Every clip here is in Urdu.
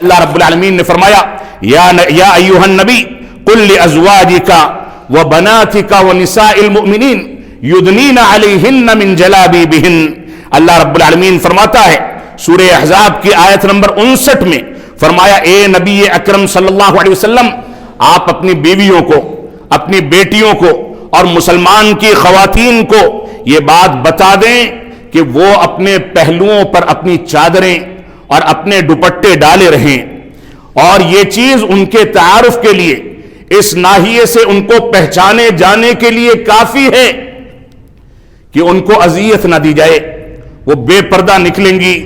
اللہ رب العالمین نے فرمایا یا ایھا النبی قل لازواجک وبناتک ونساء المؤمنین یدنین علیہن من جلابیبہن۔ اللہ رب العالمین فرماتا ہے سورہ احزاب کی آیت نمبر 59 میں، فرمایا اے نبی اکرم صلی اللہ علیہ وسلم، آپ اپنی بیویوں کو، اپنی بیٹیوں کو اور مسلمان کی خواتین کو یہ بات بتا دیں کہ وہ اپنے پہلوؤں پر اپنی چادریں اور اپنے دوپٹے ڈالے رہیں، اور یہ چیز ان کے تعارف کے لیے، اس ناحیے سے ان کو پہچانے جانے کے لیے کافی ہے کہ ان کو اذیت نہ دی جائے۔ وہ بے پردہ نکلیں گی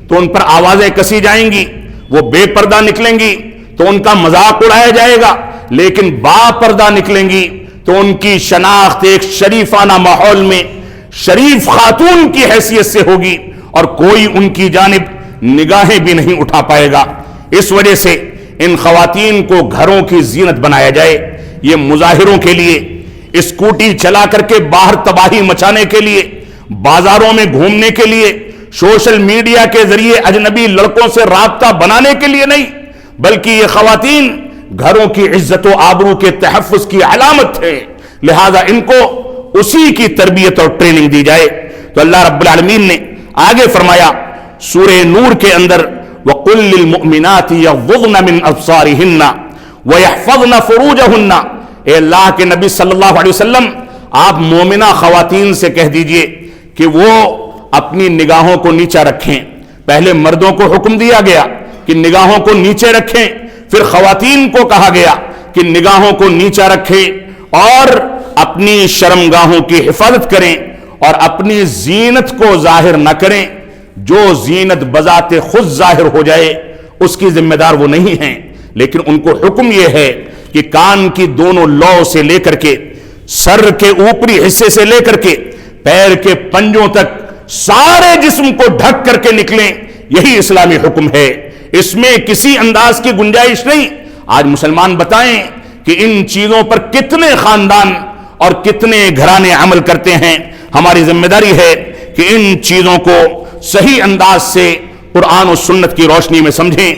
تو ان پر آوازیں کسی جائیں گی، وہ بے پردہ نکلیں گی تو ان کا مذاق اڑایا جائے گا، لیکن با پردہ نکلیں گی تو ان کی شناخت ایک شریفانہ ماحول میں شریف خاتون کی حیثیت سے ہوگی اور کوئی ان کی جانب نگاہیں بھی نہیں اٹھا پائے گا۔ اس وجہ سے ان خواتین کو گھروں کی زینت بنایا جائے۔ یہ مظاہروں کے لیے، اسکوٹی چلا کر کے باہر تباہی مچانے کے لیے، بازاروں میں گھومنے کے لیے، سوشل میڈیا کے ذریعے اجنبی لڑکوں سے رابطہ بنانے کے لیے نہیں، بلکہ یہ خواتین گھروں کی عزت و آبرو کے تحفظ کی علامت ہے، لہذا ان کو اسی کی تربیت اور ٹریننگ دی جائے۔ تو اللہ رب العالمین نے آگے فرمایا سورہ نور کے اندر وَقُلْ لِلْمُؤْمِنَاتِ يَغْضُضْنَ مِنْ أَبْصَارِهِنَّ وَيَحْفَظْنَ فُرُوجَهُنَّ۔ اے اللہ کے نبی صلی اللہ علیہ وسلم، آپ مومنہ خواتین سے کہہ دیجئے کہ وہ اپنی نگاہوں کو نیچا رکھیں۔ پہلے مردوں کو حکم دیا گیا کہ نگاہوں کو نیچے رکھیں، پھر خواتین کو کہا گیا کہ نگاہوں کو نیچا رکھیں اور اپنی شرمگاہوں کی حفاظت کریں اور اپنی زینت کو ظاہر نہ کریں۔ جو زینت بذات خود ظاہر ہو جائے اس کی ذمہ دار وہ نہیں ہیں، لیکن ان کو حکم یہ ہے کہ کان کی دونوں لو سے لے کر کے، سر کے اوپری حصے سے لے کر کے پیر کے پنجوں تک سارے جسم کو ڈھک کر کے نکلیں۔ یہی اسلامی حکم ہے، اس میں کسی انداز کی گنجائش نہیں۔ آج مسلمان بتائیں کہ ان چیزوں پر کتنے خاندان اور کتنے گھرانے عمل کرتے ہیں۔ ہماری ذمہ داری ہے کہ ان چیزوں کو صحیح انداز سے قرآن و سنت کی روشنی میں سمجھیں۔